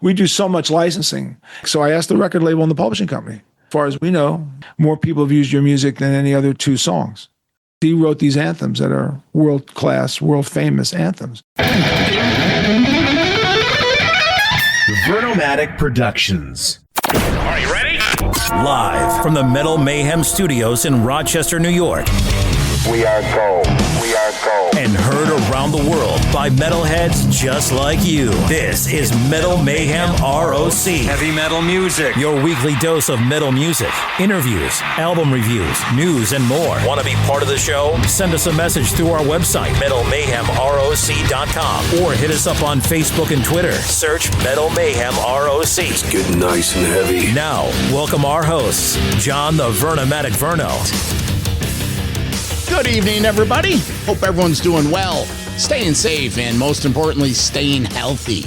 We do so much licensing. So I asked the record label and the publishing company. As far as we know, more people have used your music than any other two songs. He wrote these anthems that are world-class, world-famous anthems. Vernomatic Productions. Are you ready? Live from the Metal Mayhem Studios in Rochester, New York. We are gold. We are gold. And heard around the world by metalheads just like you. This is Metal Mayhem ROC. Heavy metal music. Your weekly dose of metal music, interviews, album reviews, news, and more. Want to be part of the show? Send us a message through our website, metalmayhemroc.com, or hit us up on Facebook and Twitter. Search Metal Mayhem ROC. It's getting nice and heavy. Now, welcome our hosts, John the Vernomatic Verno. Good evening, everybody. Hope everyone's doing well, staying safe, and most importantly, staying healthy.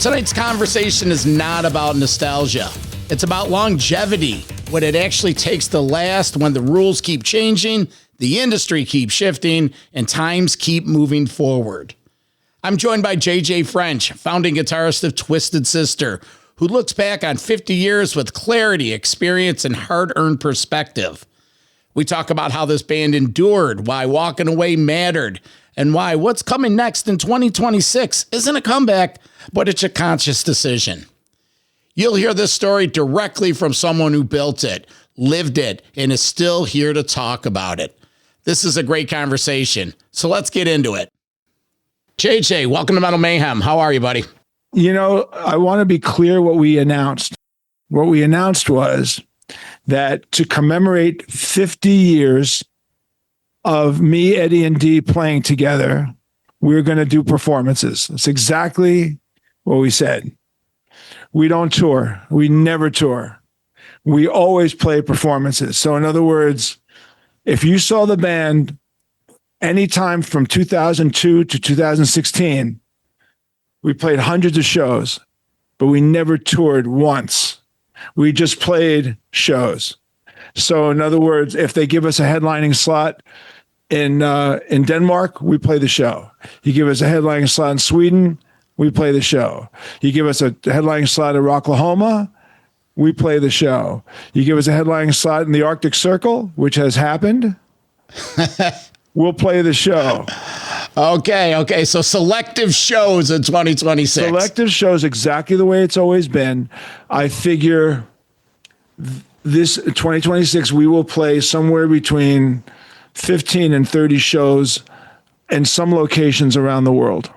Tonight's conversation is not about nostalgia. It's about longevity, what it actually takes to last when the rules keep changing, the industry keeps shifting, and times keep moving forward. I'm joined by JJ French, founding guitarist of Twisted Sister, who looks back on 50 years with clarity, experience, and hard-earned perspective. We talk about how this band endured, why walking away mattered, and why what's coming next in 2026 isn't a comeback, but it's a conscious decision. You'll hear this story directly from someone who built it, lived it, and is still here to talk about it. This is a great conversation, so let's get into it. JJ, welcome to Metal Mayhem. How are you, buddy? You know, I want to be clear what we announced. What we announced was that to commemorate 50 years of me, Eddie, and Dee playing together, we're going to do performances. That's exactly what we said. We don't tour. We never tour. We always play performances. So in other words, if you saw the band anytime from 2002 to 2016, we played hundreds of shows, but we never toured once. We just played shows. So in other words, if they give us a headlining slot in Denmark, we play the show. You give us a headlining slot in Sweden, we play the show. You give us a headlining slot in Rocklahoma, we play the show. You give us a headlining slot in the Arctic Circle, which has happened, we'll play the show. Okay. So selective shows in 2026. Selective shows exactly the way it's always been. I figure this 2026, we will play somewhere between 15 and 30 shows in some locations around the world.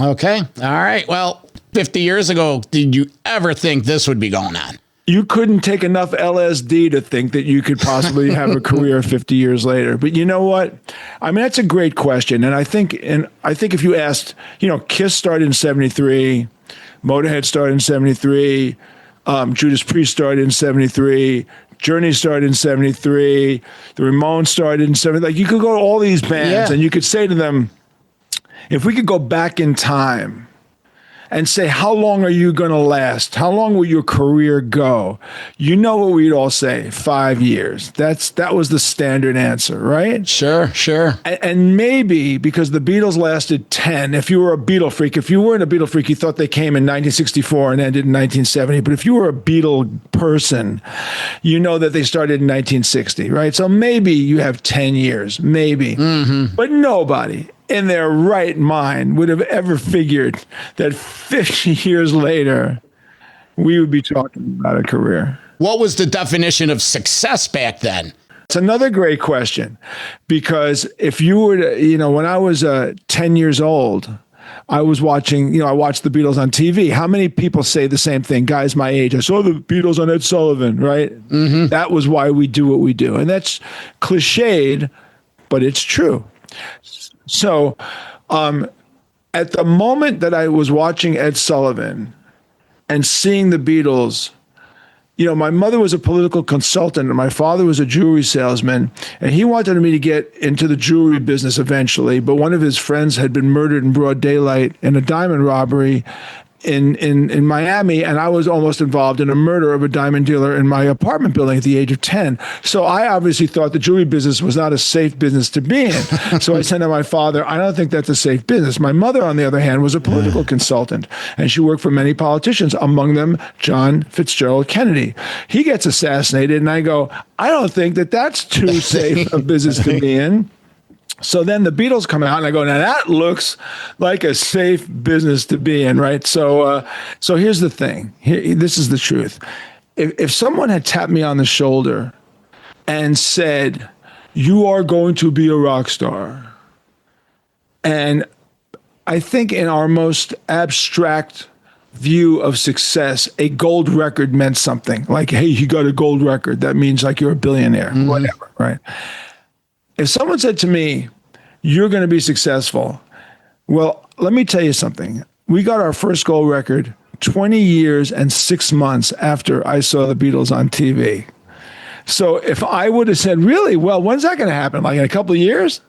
Okay. All right. Well, 50 years ago, did you ever think this would be going on? You couldn't take enough LSD to think that you could possibly have a career 50 years later. But you know what? I mean, that's a great question. And I think if you asked, Kiss started in 73, Motorhead started in 73, Judas Priest started in 73, Journey started in 73, the Ramones started in 73. Like, you could go to all these bands and you could say to them, if we could go back in time and say, how long are you going to last? How long will your career go? You know what we'd all say, 5 years. That was the standard answer, right? Sure. And maybe because the Beatles lasted 10, if you were a Beatle freak, if you weren't a Beatle freak, you thought they came in 1964 and ended in 1970. But if you were a Beatle person, you know that they started in 1960, right? So maybe you have 10 years, maybe. Mm-hmm. But nobody in their right mind would have ever figured that 50 years later, we would be talking about a career. What was the definition of success back then? It's another great question, because if you were to, when I was 10 years old, I was watching, I watched the Beatles on TV. How many people say the same thing? Guys my age, I saw the Beatles on Ed Sullivan, right? Mm-hmm. That was why we do what we do. And that's cliched, but it's true. So at the moment that I was watching Ed Sullivan and seeing the Beatles, my mother was a political consultant and my father was a jewelry salesman, and he wanted me to get into the jewelry business eventually, but one of his friends had been murdered in broad daylight in a diamond robbery in Miami, and I was almost involved in a murder of a diamond dealer in my apartment building at the age of 10. So I obviously thought the jewelry business was not a safe business to be in. So I said to my father, I don't think that's a safe business. My mother, on the other hand, was a political consultant, and she worked for many politicians, among them John Fitzgerald Kennedy. He gets assassinated, and I go, I don't think that that's too safe a business to be in. So then the Beatles come out, and I go, now that looks like a safe business to be in, right? So here's the thing. This is the truth. If someone had tapped me on the shoulder and said, you are going to be a rock star, and I think in our most abstract view of success, a gold record meant something. Like, hey, you got a gold record. That means like you're a billionaire, whatever, right? If someone said to me, you're going to be successful, well, let me tell you something. We got our first gold record 20 years and 6 months after I saw the Beatles on TV. So if I would have said, really, well, when's that going to happen? Like in a couple of years?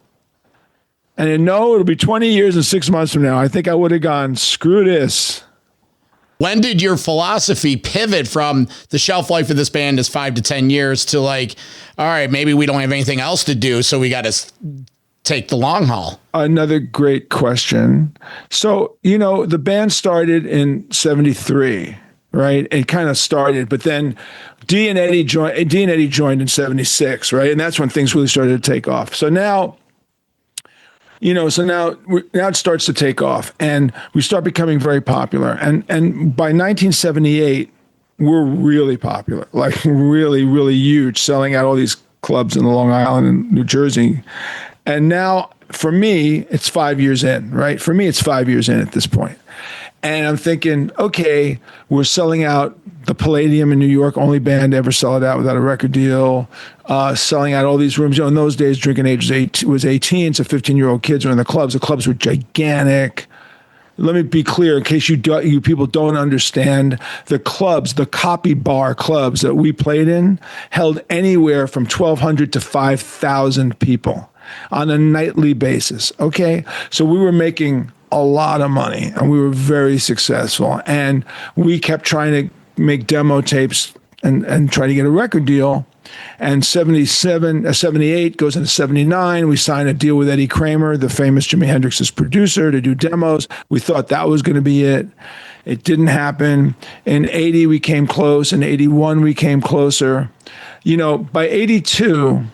And then, no, it'll be 20 years and 6 months from now. I think I would have gone, screw this. When did your philosophy pivot from the shelf life of this band is 5 to 10 years to like, all right, maybe we don't have anything else to do, so we got to take the long haul? Another great question. So, the band started in 73, right? It kind of started, but then Dee and Eddie joined in 76, right? And that's when things really started to take off. So now, now it starts to take off, and we start becoming very popular. And by 1978, we're really popular, like really, really huge, selling out all these clubs in Long Island and New Jersey. And now, for me, it's 5 years in, right? For me, it's 5 years in at this point. And I'm thinking, okay, we're selling out the Palladium in New York, only band to ever sell it out without a record deal, selling out all these rooms. In those days, drinking age was 18, so 15-year-old kids were in the clubs. The clubs were gigantic. Let me be clear, in case you people don't understand, the clubs, the copy bar clubs that we played in, held anywhere from 1,200 to 5,000 people on a nightly basis, okay? So we were making a lot of money, and we were very successful. And we kept trying to make demo tapes and try to get a record deal. And 78 goes into 79. We signed a deal with Eddie Kramer, the famous Jimi Hendrix's producer, to do demos. We thought that was going to be it. It didn't happen. In 80, we came close. In 81, we came closer. By 82,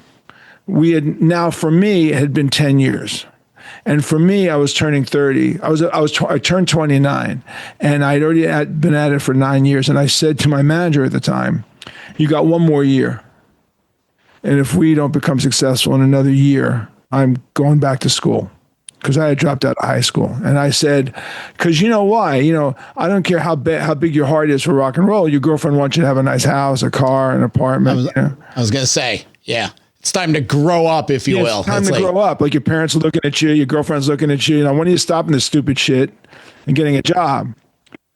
for me, it had been 10 years. And for me, I was turning 30. I turned 29, and I'd already been at it for 9 years. And I said to my manager at the time, you got one more year. And if we don't become successful in another year, I'm going back to school, because I had dropped out of high school. And I said, because you know why? I don't care how big your heart is for rock and roll. Your girlfriend wants you to have a nice house, a car, an apartment. I was going to say, yeah. It's time to grow up, if you will. It's time to grow up. Like, your parents are looking at you, your girlfriend's looking at you. When are you stopping this stupid shit and getting a job?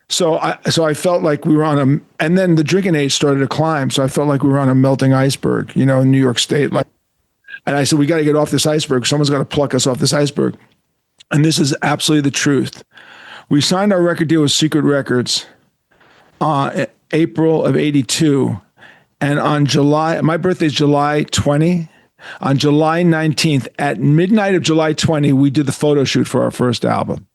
So I felt like we were on and then the drinking age started to climb. So I felt like we were on a melting iceberg, in New York State. And I said, we got to get off this iceberg. Someone's got to pluck us off this iceberg. And this is absolutely the truth. We signed our record deal with Secret Records April of 82. And on my birthday is July 20. On July 19th, at midnight of July 20, we did the photo shoot for our first album.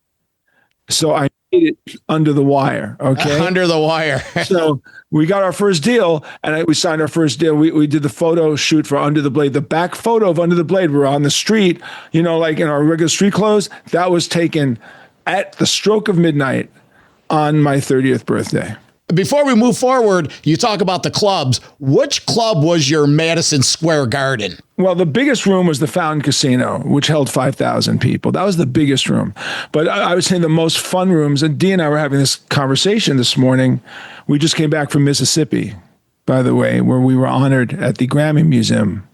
So I made it under the wire, okay? Under the wire. So we got our first deal, and we signed our first deal. We did the photo shoot for Under the Blade. The back photo of Under the Blade, we're on the street, like in our regular street clothes. That was taken at the stroke of midnight on my 30th birthday. Before we move forward, you talk about the clubs. Which club was your Madison Square Garden? Well, the biggest room was the Fountain Casino, which held 5,000 people. That was the biggest room. But I would say the most fun rooms, and Dee and I were having this conversation this morning. We just came back from Mississippi, by the way, where we were honored at the Grammy Museum,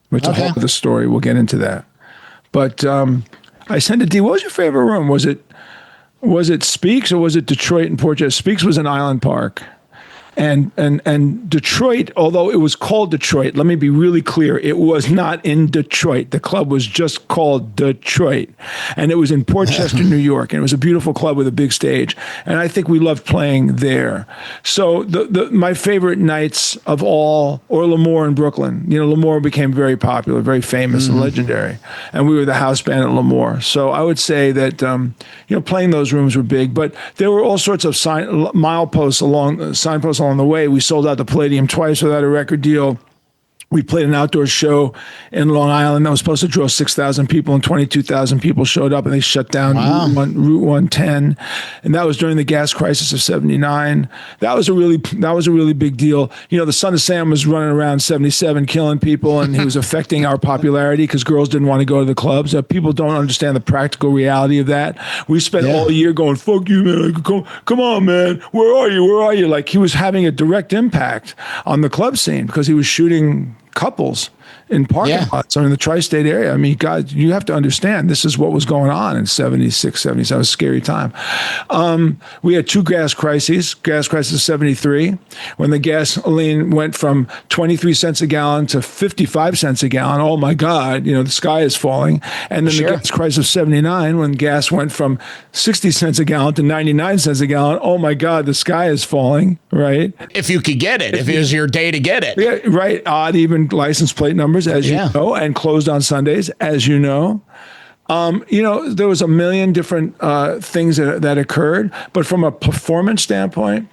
which is a whole other story. We'll get into that. But I said to Dee, what was your favorite room? Was it Speaks or was it Detroit and Port Jefferson? Speaks was in Island Park. And Detroit, although it was called Detroit, let me be really clear, it was not in Detroit. The club was just called Detroit, and it was in Rochester, New York, and it was a beautiful club with a big stage. And I think we loved playing there. So my favorite nights of all, or Lemoore in Brooklyn. You know, Lemoore became very popular, very famous and legendary, and we were the house band at Lemoore. So I would say that playing those rooms were big, but there were all sorts of signposts along the way. We sold out the Palladium twice without a record deal. We played an outdoor show in Long Island that was supposed to draw 6,000 people, and 22,000 people showed up, and they shut down Route 110. And that was during the gas crisis of '79. That was a really big deal. You know, the Son of Sam was running around '77 killing people, and he was affecting our popularity because girls didn't want to go to the clubs. People don't understand the practical reality of that. We spent all year going, "Fuck you, man! Come on, man! Where are you? Where are you?" Like, he was having a direct impact on the club scene because he was shooting couples in parking lots or in the tri-state area. I mean, God, you have to understand, this is what was going on in 76, 77. It was a scary time. We had two gas crises. Gas crisis 73, when the gasoline went from 23 cents a gallon to 55 cents a gallon. Oh my God, the sky is falling. And then the gas crisis of 79, when gas went from 60 cents a gallon to 99 cents a gallon. Oh my God, the sky is falling, right? If you could get it, if it was your day to get it. Yeah, right. Odd, even license plate numbers, as you know, and closed on Sundays, as you know. There was a million different things that occurred, but from a performance standpoint,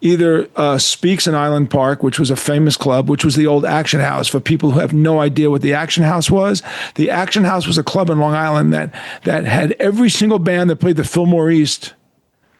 either Speaks in Island Park, which was a famous club, which was the old Action House. For people who have no idea what the Action House was, the Action House was a club in Long Island that had every single band that played the Fillmore East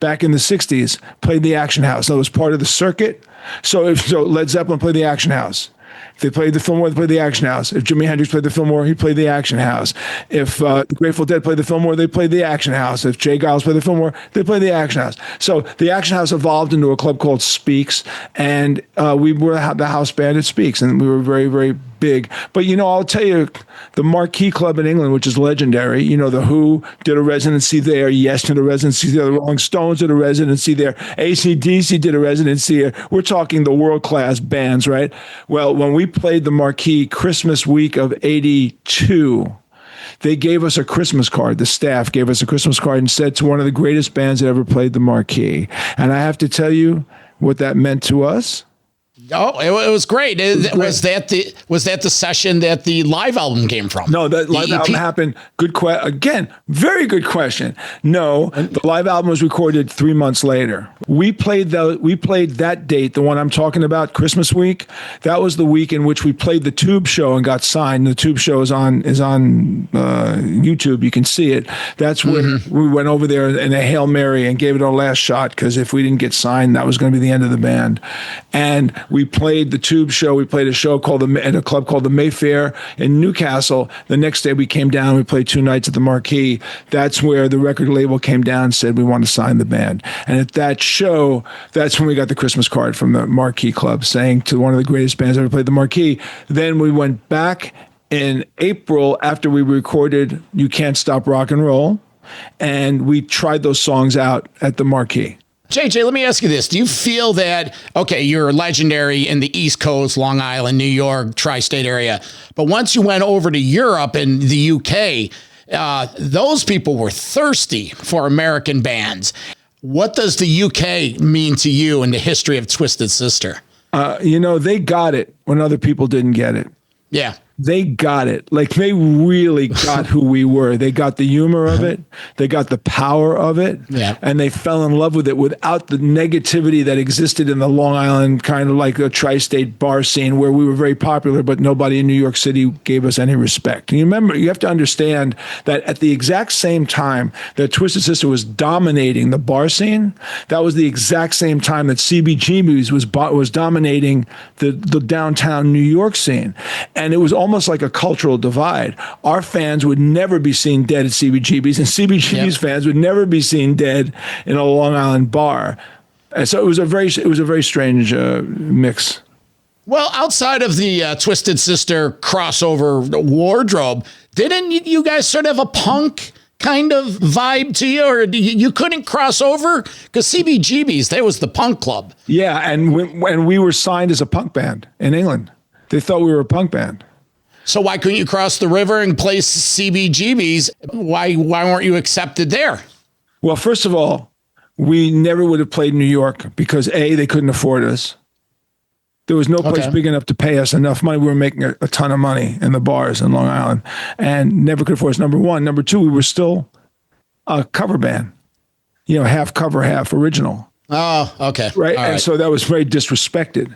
back in the 60s played the Action House. So it was part of the circuit. So Led Zeppelin played the Action House. If they played the Fillmore, they played the Action House. If Jimi Hendrix played the Fillmore, he played the Action House. If the Grateful Dead played the Fillmore, they played the Action House. If Jay Giles played the Fillmore, they played the Action House. So the Action House evolved into a club called Speaks, and we were the house band at Speaks, and we were very, very big. But, I'll tell you, the Marquee Club in England, which is legendary, the Who did a residency there, Yes did a residency there, the Rolling Stones did a residency there, AC/DC did a residency there. We're talking the world-class bands, right? Well, when we played the Marquee Christmas week of '82, they gave us a Christmas card. The staff gave us a Christmas card and said to one of the greatest bands that ever played the Marquee. And I have to tell you what that meant to us. Oh, it was great. Was that the session that the live album came from? No, the live album happened. Again, very good question. No, the live album was recorded 3 months later. We played that date, the one I'm talking about, Christmas week. That was the week in which we played the Tube Show and got signed. The Tube Show is on YouTube. You can see it. That's where we went over there in a Hail Mary and gave it our last shot, because if we didn't get signed, that was going to be the end of the band. And we played the Tube Show. We played a show at a club called the Mayfair in Newcastle. The next day we came down. We played 2 nights at the Marquee. That's where the record label came down and said, we want to sign the band. And at that show, that's when we got the Christmas card from the Marquee Club saying to one of the greatest bands ever played the Marquee. Then we went back in April after we recorded You Can't Stop Rock and Roll, and we tried those songs out at the Marquee. JJ, let me ask you this. Do you feel that, okay, you're legendary in the East Coast, Long Island, New York, tri-state area, but once you went over to Europe and the UK, those people were thirsty for American bands. What does the UK mean to you in the history of Twisted Sister? They got it when other people didn't get it. Yeah. They got it. Like, they really got who we were. They got the humor of it. They got the power of it. Yeah. And they fell in love with it without the negativity that existed in the Long Island kind of like a tri-state bar scene where we were very popular, but nobody in New York City gave us any respect. And you have to understand that at the exact same time that Twisted Sister was dominating the bar scene, that was the exact same time that CBGB was dominating the downtown New York scene. And it was almost like a cultural divide. Our fans would never be seen dead at CBGB's, and CBGB's fans would never be seen dead in a Long Island bar. And so it was a very strange mix. Well, outside of the Twisted Sister crossover wardrobe, didn't you guys sort of have a punk kind of vibe to you, or you couldn't cross over? Because CBGB's, that was the punk club. Yeah, and when we were signed as a punk band in England, they thought we were a punk band. So why couldn't you cross the river and play CBGB's? Why weren't you accepted there? Well, first of all, we never would have played in New York because A, they couldn't afford us. There was no place big enough to pay us enough money. We were making a ton of money in the bars in Long Island and never could afford us, number one. Number two, we were still a cover band, half cover, half original. Oh, okay. Right. And so that was very disrespected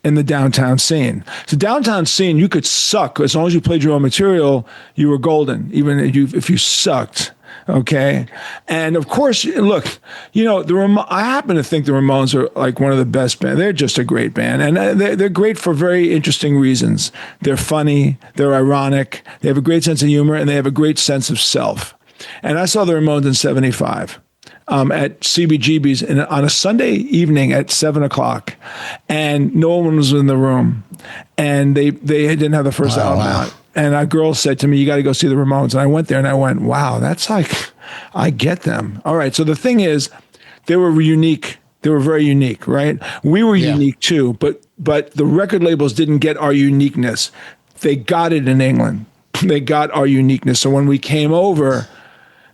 in the downtown scene. So downtown scene, you could suck. As long as you played your own material, you were golden, even if you sucked. Okay. And of course, look, I happen to think the Ramones are like one of the best bands. They're just a great band. And they're great for very interesting reasons. They're funny. They're ironic. They have a great sense of humor and they have a great sense of self. And I saw the Ramones in 75. At CBGB's on a Sunday evening at 7:00, and no one was in the room, and they didn't have the first album out. And a girl said to me, "You got to go see the Ramones." And I went there, and I went, "Wow, that's like, I get them." All right. So the thing is, they were unique. They were very unique, right? We were unique too, but the record labels didn't get our uniqueness. They got it in England. They got our uniqueness. So when we came over,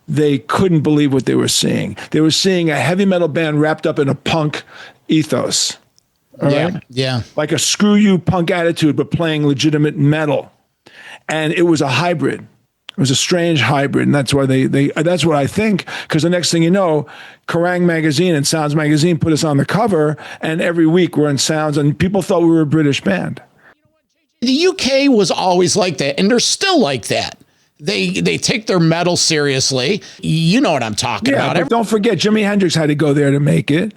they couldn't believe what they were seeing. They were seeing a heavy metal band wrapped up in a punk ethos. All right? Yeah. Like a screw you punk attitude, but playing legitimate metal. And it was a hybrid. It was a strange hybrid. And that's why that's what I think. Because the next thing you know, Kerrang! Magazine and Sounds Magazine put us on the cover. And every week we're in Sounds. And people thought we were a British band. The UK was always like that. And they're still like that. They take their metal seriously. You know what I'm talking about. But don't forget, Jimi Hendrix had to go there to make it.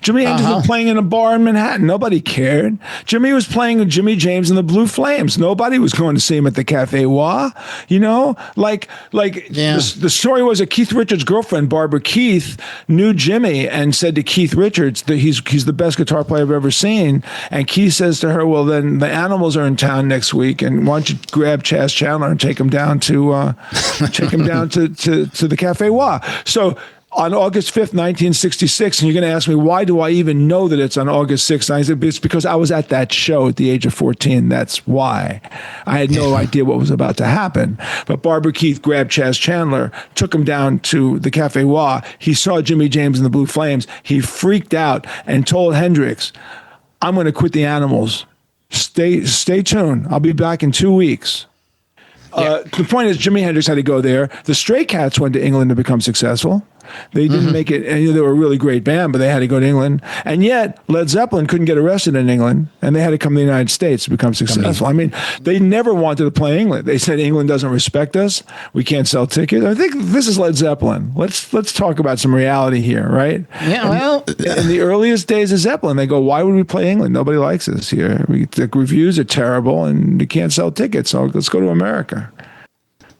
Jimi Hendrix was playing in a bar in Manhattan. Nobody cared. Jimmy was playing with Jimmy James and the Blue Flames. Nobody was going to see him at the Café Wa. The story was that Keith Richards' girlfriend, Barbara Keith, knew Jimmy and said to Keith Richards that he's the best guitar player I've ever seen. And Keith says to her, "Well, then the Animals are in town next week, and why don't you grab Chas Chandler and take him down to the Café Wa." So on August 5th, 1966, and you're going to ask me, why do I even know that it's on August 6th? I said, it's because I was at that show at the age of 14. That's why. I had no idea what was about to happen. But Barbara Keith grabbed Chas Chandler, took him down to the Café Wa. He saw Jimmy James and the Blue Flames. He freaked out and told Hendrix, "I'm going to quit the Animals. Stay tuned. I'll be back in 2 weeks." The point is, Jimi Hendrix had to go there. The Stray Cats went to England to become successful. They didn't make it, and they were a really great band, but they had to go to England. And yet, Led Zeppelin couldn't get arrested in England, and they had to come to the United States to become successful. I mean, they never wanted to play England. They said England doesn't respect us. We can't sell tickets. I think this is Led Zeppelin. Let's talk about some reality here, right? Yeah, well, in the earliest days of Zeppelin, they go, "Why would we play England? Nobody likes us here. The reviews are terrible, and you can't sell tickets. So let's go to America."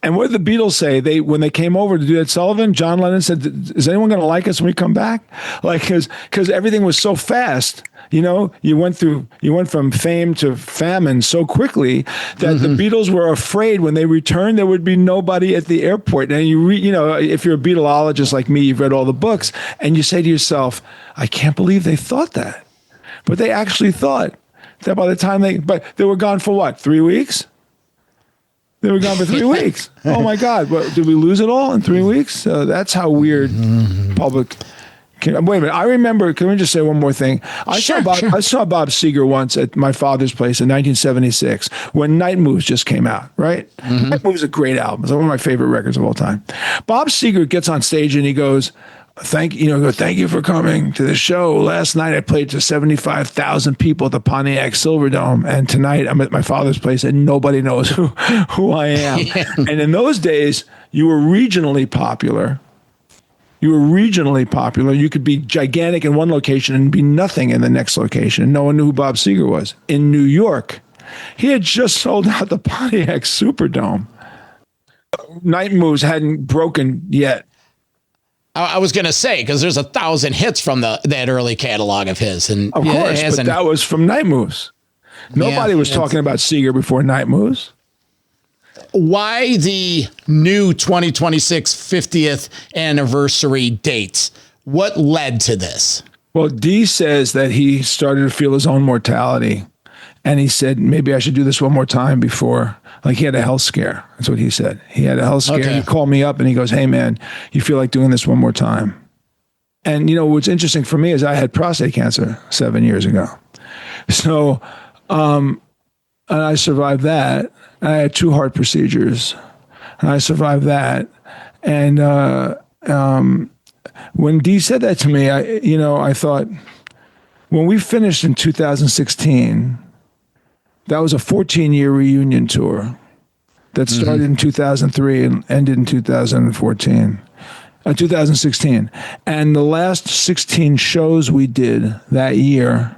And what did the Beatles say? When they came over to do Ed Sullivan, John Lennon said, "Is anyone going to like us when we come back?" Like, because everything was so fast. You went from fame to famine so quickly that the Beatles were afraid when they returned there would be nobody at the airport. And if you're a Beatleologist like me, you've read all the books, and you say to yourself, "I can't believe they thought that," but they actually thought that by the time but they were gone for what, 3 weeks? They were gone for 3 weeks. Oh my God! What, did we lose it all in 3 weeks? That's how weird public. Wait a minute. I remember. Can we just say one more thing? I saw Bob Seger once at my father's place in 1976 when Night Moves just came out. Right? Night Moves is a great album. It's one of my favorite records of all time. Bob Seger gets on stage and he goes, "Thank you for coming to the show. Last night I played to 75,000 people at the Pontiac Silverdome, and tonight I'm at my father's place and nobody knows who I am." And in those days, you were regionally popular. You could be gigantic in one location and be nothing in the next location. And no one knew who Bob Seger was. In New York, he had just sold out the Pontiac Superdome. Night Moves hadn't broken yet. I was going to say, because there's 1,000 hits from that early catalog of his. And of course, but that was from Night Moves. Nobody was talking about Seger before Night Moves. why the new 2026 50th anniversary dates? What led to this? Well, Dee says that he started to feel his own mortality. And he said, maybe I should do this one more time before. Like he had a health scare. That's what he said. He had a health scare. Okay. He called me up and he goes, hey, man, you feel like doing this one more time? And, what's interesting for me is I had prostate cancer 7 years ago. So, and I survived that. I had 2 heart procedures and I survived that. And when Dee said that to me, I thought, when we finished in 2016, that was a 14-year reunion tour that started in 2003 and ended in 2016. And the last 16 shows we did that year,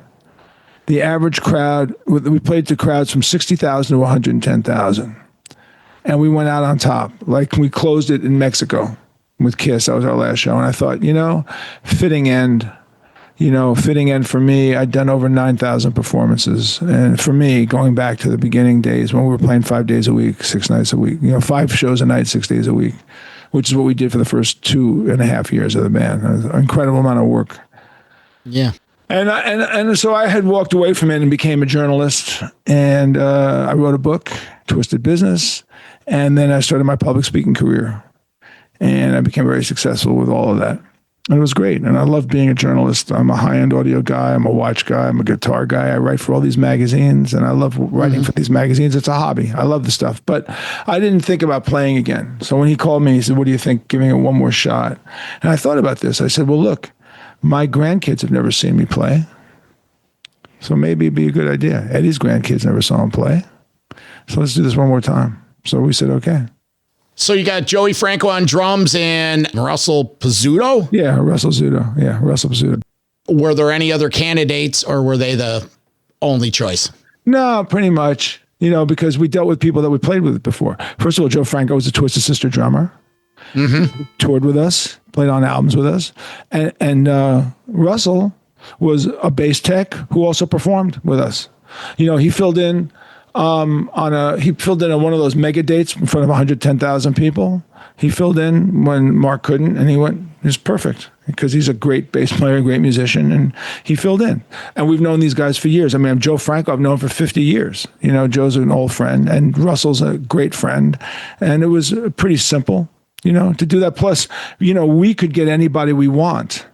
the average crowd, we played to crowds from 60,000 to 110,000. And we went out on top. Like we closed it in Mexico with Kiss. That was our last show. And I thought, fitting end. Fitting end for me, I'd done over 9,000 performances. And for me, going back to the beginning days when we were playing 5 days a week, 6 nights a week, 5 shows a night, 6 days a week, which is what we did for the first 2.5 years of the band. It was an incredible amount of work. Yeah. And so I had walked away from it and became a journalist. And I wrote a book, Twisted Business. And then I started my public speaking career. And I became very successful with all of that. And it was great. And I love being a journalist. I'm a high-end audio guy. I'm a watch guy. I'm a guitar guy. I write for all these magazines, and I love writing for these magazines. It's a hobby. I love the stuff. But I didn't think about playing again. So when he called me, he said, what do you think, giving it one more shot? And I thought about this. I said, well, look, my grandkids have never seen me play. So maybe it'd be a good idea. Eddie's grandkids never saw him play. So let's do this one more time. So we said, okay. So you got Joey Franco on drums and Russell Pizzuto? Yeah, Russell Zuto. Yeah, Russell Pizzuto. Were there any other candidates or were they the only choice? No, pretty much. Because we dealt with people that we played with before. First of all, Joe Franco was a Twisted Sister drummer. Mm-hmm. Toured with us, played on albums with us. And Russell was a bass tech who also performed with us. He filled in on one of those mega dates in front of 110,000 people. He filled in when Mark couldn't, and he was perfect because he's a great bass player, great musician, and he filled in. And we've known these guys for years. I mean, Joe Franco I've known for 50 years. Joe's an old friend, and Russell's a great friend. And it was pretty simple, to do that. Plus, we could get anybody we want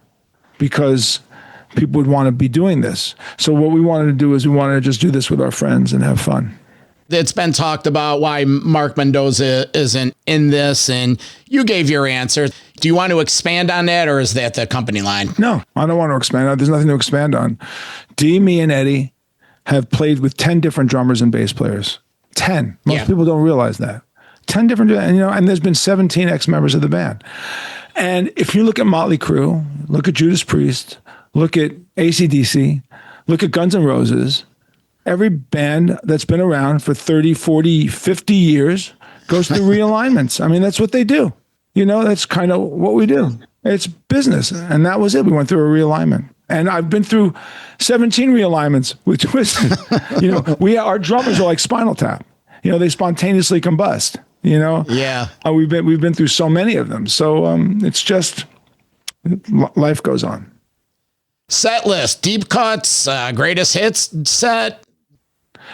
because people would want to be doing this. So what we wanted to do is we wanted to just do this with our friends and have fun. It's been talked about why Mark Mendoza isn't in this, and you gave your answer. Do you want to expand on that, or is that the company line? No, I don't want to expand on. There's nothing to expand on. Dee, me, and Eddie have played with 10 different drummers and bass players. 10. Most people don't realize that. 10 different, and there's been 17 ex-members of the band. And if you look at Motley Crue, look at Judas Priest, look at AC/DC, look at Guns N' Roses. Every band that's been around for 30, 40, 50 years goes through realignments. I mean, that's what they do. That's kind of what we do. It's business. And that was it. We went through a realignment. And I've been through 17 realignments with Twisted. Our drummers are like Spinal Tap. They spontaneously combust. Yeah. We've been through so many of them. So it's just life goes on. Set list, deep cuts, greatest hits set.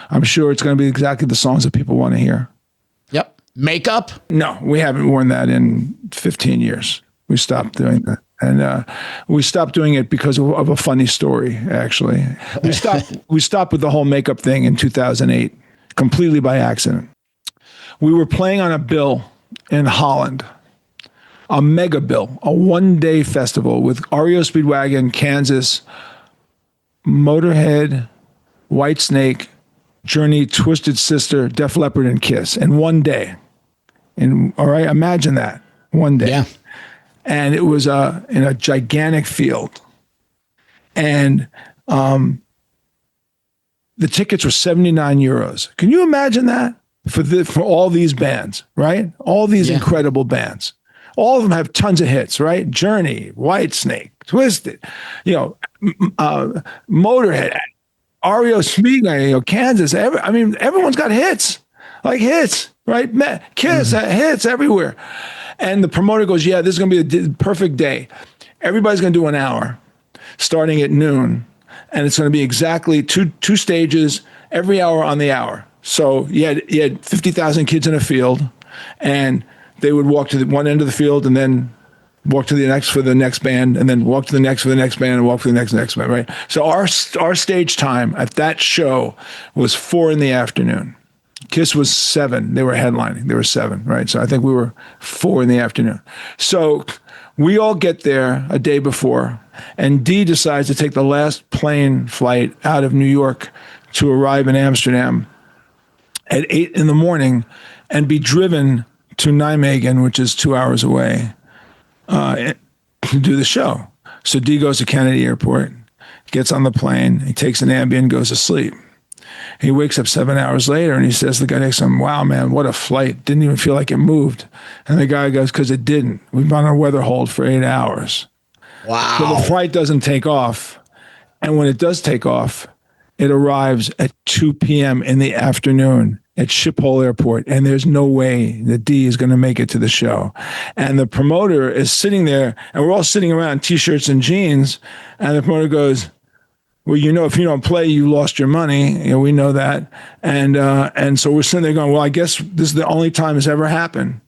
I'm sure it's going to be exactly the songs that people want to hear. Yep. Makeup? No, we haven't worn that in 15 years. We stopped doing that. And we stopped doing it because of a funny story, actually. We stopped with the whole makeup thing in 2008, completely by accident. We were playing on a bill in Holland, a mega bill, a one-day festival with REO Speedwagon, Kansas, Motorhead, Whitesnake, Journey, Twisted Sister, Def Leppard, and Kiss in one day. And all right, imagine that, one day. Yeah. And it was in a gigantic field. And the tickets were 79 euros. Can you imagine that for all these bands, right? All these incredible bands. All of them have tons of hits, right? Journey, Whitesnake, Twisted, Motorhead, REO Speedwagon, Kansas. Everyone's got hits. like hits, right? Kiss, hits everywhere. And the promoter goes, yeah, this is going to be the perfect day. Everybody's going to do an hour starting at noon. And it's going to be exactly two stages every hour on the hour. So you had 50,000 kids in a field, and they would walk to the one end of the field and then walk to the next for the next band, and then walk to the next for the next band, and walk for the next band, right? So our stage time at that show was 4 PM. Kiss was 7. They were headlining. They were 7, right? So I think we were 4 PM. So we all get there a day before, and Dee decides to take the last plane flight out of New York to arrive in Amsterdam at 8 AM and be driven to Nijmegen, which is 2 hours away, to do the show. So Dee goes to Kennedy Airport, gets on the plane, he takes an Ambien, goes to sleep. He wakes up 7 hours later and he says to the guy next to him, wow, man, what a flight. Didn't even feel like it moved. And the guy goes, because it didn't. We've been on a weather hold for 8 hours. Wow. So the flight doesn't take off. And when it does take off, it arrives at 2 PM in the afternoon at Schiphol Airport, and there's no way that Dee is going to make it to the show. And the promoter is sitting there, and we're all sitting around in T-shirts and jeans, and the promoter goes, well, you know, if you don't play, you lost your money. You know, we know that. And so we're sitting there going, well, I guess this is the only time it's ever happened,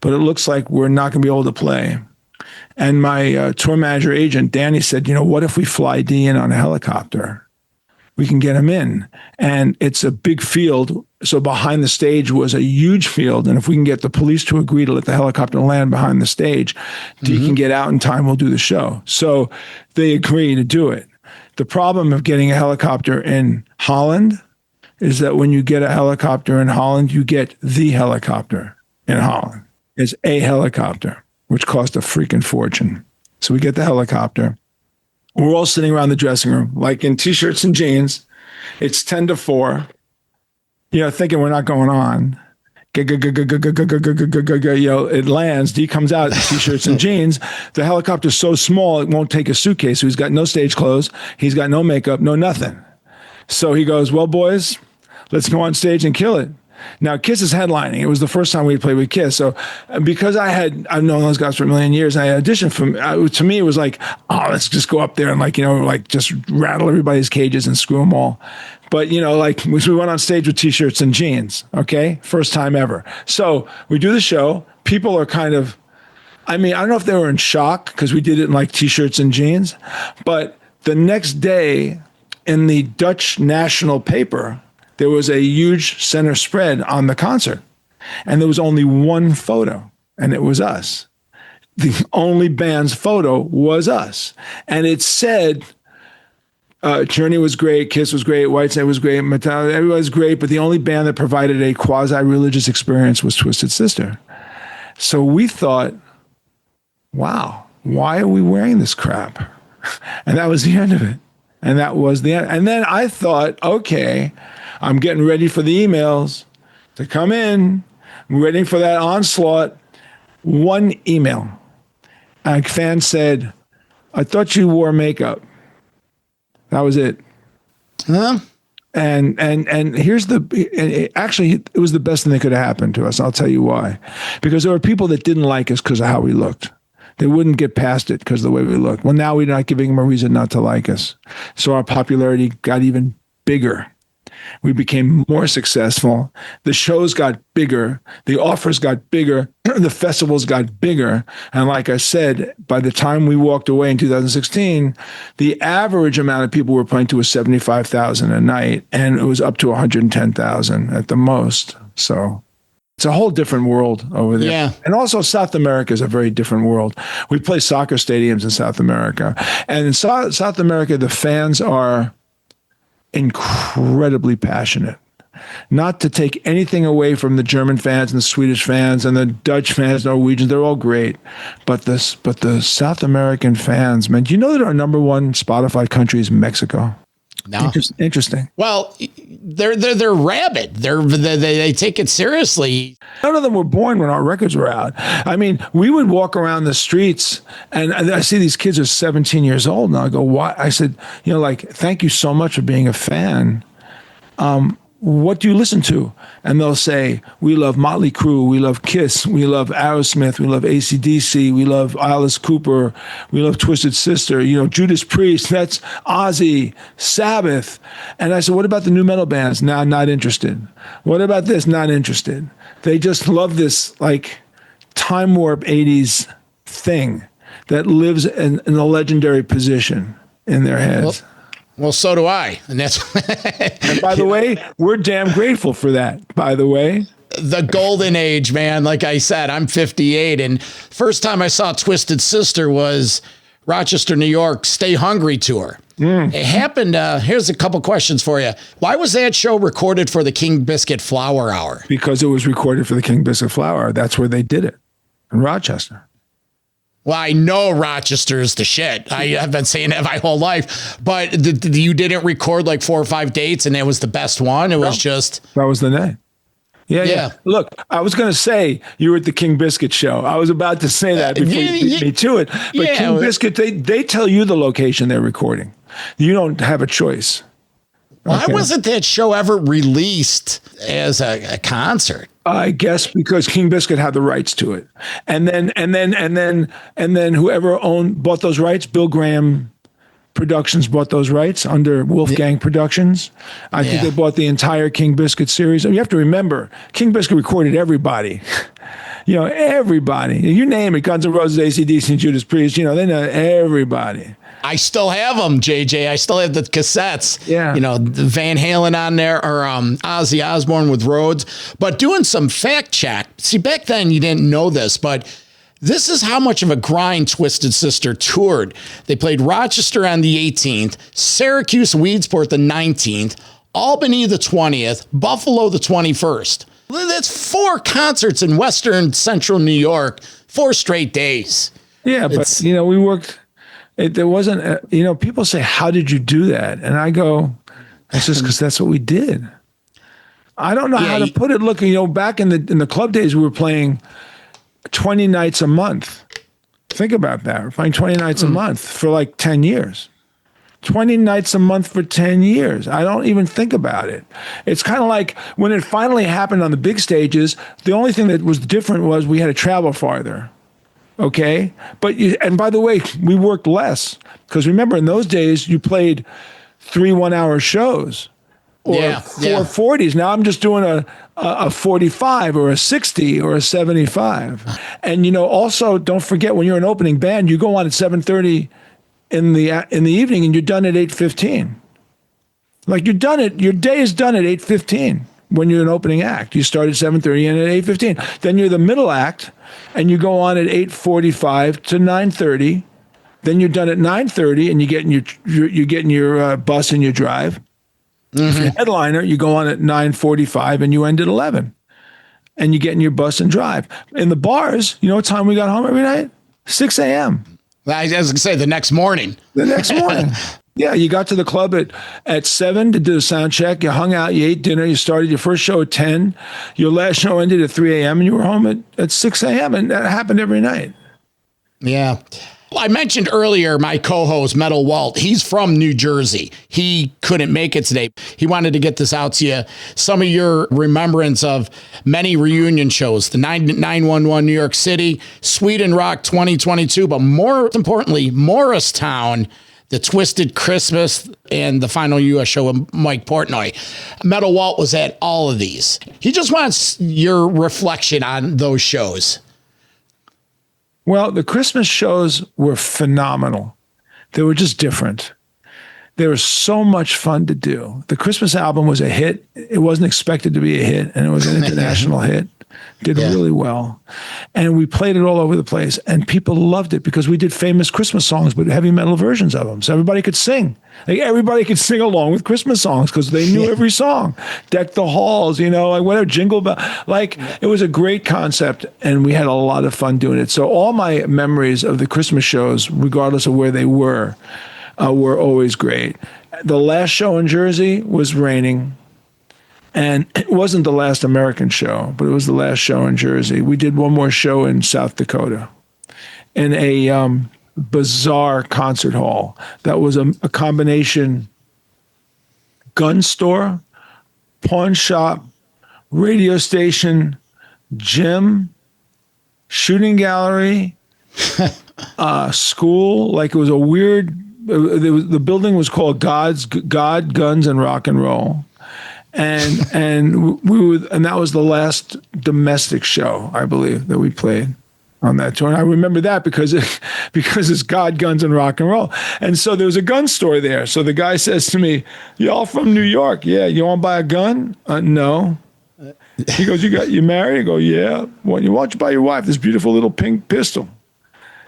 but it looks like we're not going to be able to play. And my tour manager agent, Danny, said, you know, what if we fly Dee in on a helicopter? We can get him in. And it's a big field. So behind the stage was a huge field. And if we can get the police to agree to let the helicopter land behind the stage, Dee can get out in time, we'll do the show. So they agree to do it. The problem of getting a helicopter in Holland is that when you get a helicopter in Holland, you get the helicopter in Holland. It's a helicopter, which cost a freaking fortune. So we get the helicopter. We're all sitting around the dressing room, like in T-shirts and jeans. It's 10 to 4, you know, thinking we're not going on. You know, it lands. Dee comes out in T-shirts and jeans. The helicopter's so small, it won't take a suitcase. So he's got no stage clothes. He's got no makeup, no nothing. So he goes, well, boys, let's go on stage and kill it. Now, Kiss is headlining. It was the first time we played with Kiss. So because I've known those guys for a million years, and I auditioned for them, to me, it was like, oh, let's just go up there and like, you know, like just rattle everybody's cages and screw them all. But, you know, like we went on stage with T-shirts and jeans, okay? First time ever. So we do the show. People are kind of, I mean, I don't know if they were in shock because we did it in like T-shirts and jeans. But the next day in the Dutch national paper, there was a huge center spread on the concert. And there was only one photo, and it was us. The only band's photo was us. And it said, Journey was great, Kiss was great, Whitesnake was great, Metallica, everybody's great, but the only band that provided a quasi-religious experience was Twisted Sister. So we thought, wow, why are we wearing this crap? And that was the end of it. And that was the end. And then I thought, okay, I'm getting ready for the emails to come in. I'm waiting for that onslaught. One email. A fan said, I thought you wore makeup. That was it. Huh? And here's actually, it was the best thing that could have happened to us. I'll tell you why. Because there were people that didn't like us because of how we looked. They wouldn't get past it because of the way we looked. Well, now we're not giving them a reason not to like us. So our popularity got even bigger. We became more successful. The shows got bigger. The offers got bigger. The festivals got bigger. And like I said, by the time we walked away in 2016, the average amount of people we're playing to was 75,000 a night, and it was up to 110,000 at the most. So it's a whole different world over there. Yeah. And also South America is a very different world. We play soccer stadiums in South America. And in South America, the fans are incredibly passionate. Not to take anything away from the German fans and the Swedish fans and the Dutch fans, Norwegians, they're all great. But the South American fans, man, do you know that our number one Spotify country is Mexico? No. Interesting. Well, they're rabid. They take it seriously. None of them were born when our records were out. I mean, we would walk around the streets and I see these kids are 17 years old. And I go, why? I said, you know, like, thank you so much for being a fan. what do you listen to? And they'll say, we love Motley Crue, we love Kiss, we love Aerosmith, we love AC/DC, we love Alice Cooper, we love Twisted Sister, Judas Priest, that's Ozzy, Sabbath. And I said, what about the new metal bands? Nah, not interested. What about this? Not interested. They just love this like time warp 80s thing that lives in a legendary position in their heads. Well, so do I. And that's and by the way, we're damn grateful for that, by the way. The golden age, man. Like I said, I'm 58. And first time I saw Twisted Sister was Rochester, New York, Stay Hungry tour. It happened. Here's a couple questions for you. Why was that show recorded for the King Biscuit Flower Hour? Because it was recorded for the King Biscuit Flower Hour. That's where they did it, in Rochester. Well, I know Rochester's the shit. I have been saying that my whole life. But you didn't record like 4 or 5 dates and it was the best one? It was just... That was the night. Yeah. Look, I was going to say you were at the King Biscuit show. I was about to say that before you beat me to it. But King Biscuit, they tell you the location they're recording. You don't have a choice. Why wasn't that show ever released as a concert? I guess because King Biscuit had the rights to it, and then whoever bought those rights, Bill Graham Productions bought those rights under Wolfgang Productions. I think they bought the entire King Biscuit series. And you have to remember, King Biscuit recorded everybody. Everybody. You name it, Guns N' Roses, AC/DC, Judas Priest. They know everybody. I still have them, JJ. I still have the cassettes. Yeah. The Van Halen on there, or Ozzy Osbourne with Rhodes. But doing some fact check. See, back then you didn't know this, but this is how much of a grind Twisted Sister toured. They played Rochester on the 18th, Syracuse, Weedsport the 19th, Albany the 20th, Buffalo the 21st. That's 4 concerts in Western Central New York, 4 straight days. Yeah, but we worked. There wasn't, people say, how did you do that? And I go, it's just because that's what we did. I don't know how to put it. Look, back in the club days, we were playing 20 nights a month. Think about that. We're playing 20 nights a month for like 10 years. 20 nights a month for 10 years. I don't even think about it. It's kind of like when it finally happened on the big stages, the only thing that was different was we had to travel farther. Okay. And by the way, we worked less because remember in those days you played 3 1-hour shows or 4 40s. Now I'm just doing a 45 or a 60 or a 75. And, also don't forget when you're an opening band, you go on at 7:30 in the evening and you're done at 8:15. Like you're done your day is done at 8:15. When you're an opening act, you start at 7:30 and at 8:15. Then you're the middle act, and you go on at 8:45 to 9:30. Then you're done at 9:30, and you get in your bus and you drive. If you're a headliner, you go on at 9:45 and you end at 11, and you get in your bus and drive. In the bars, you know what time we got home every night? 6 a.m. I was going to say the next morning. The next morning. Yeah, you got to the club at 7 to do a sound check. You hung out, you ate dinner, you started your first show at 10. Your last show ended at 3 a.m. and you were home at 6 a.m. And that happened every night. Yeah. I mentioned earlier my co-host, Metal Walt. He's from New Jersey. He couldn't make it today. He wanted to get this out to you. Some of your remembrance of many reunion shows, the 911 New York City, Sweden Rock 2022, but more importantly, Morristown, the Twisted Christmas, and the final U.S. show with Mike Portnoy. Metal Walt was at all of these. He just wants your reflection on those shows. Well, the Christmas shows were phenomenal. They were just different. They were so much fun to do. The Christmas album was a hit. It wasn't expected to be a hit, and it was an international hit. Did really well. And we played it all over the place, and people loved it because we did famous Christmas songs, but heavy metal versions of them. So everybody could sing. Like everybody could sing along with Christmas songs because they knew every song. Deck the Halls, like whatever, Jingle Bell. Like it was a great concept, and we had a lot of fun doing it. So all my memories of the Christmas shows, regardless of where they were always great. The last show in Jersey was raining. And it wasn't the last American show, but it was the last show in Jersey. We did one more show in South Dakota in a bizarre concert hall that was a combination gun store, pawn shop, radio station, gym, shooting gallery, school. Like it was a weird. The building was called God, Guns, and Rock and Roll, and that was the last domestic show, I believe, that we played on that tour. And I remember that because it's God, Guns, and Rock and Roll. And so there was a gun store there. So the guy says to me, "Y'all from New York? Yeah. You want to buy a gun? No." He goes, "You married?" I go, "Yeah." Why don't you buy your wife this beautiful little pink pistol?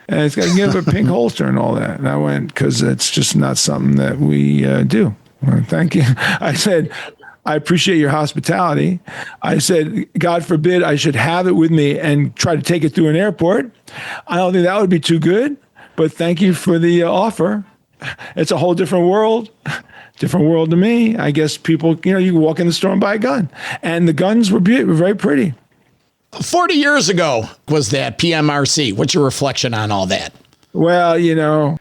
And it's got to give a pink holster and all that. And I went, because it's just not something that we do. Well, thank you. I said, "I appreciate your hospitality." I said, "God forbid I should have it with me and try to take it through an airport. I don't think that would be too good, but thank you for the offer. It's a whole different world. Different world to me. I guess people, you walk in the store and buy a gun." And the guns were very pretty. 40 years ago was that PMRC. What's your reflection on all that? Well, the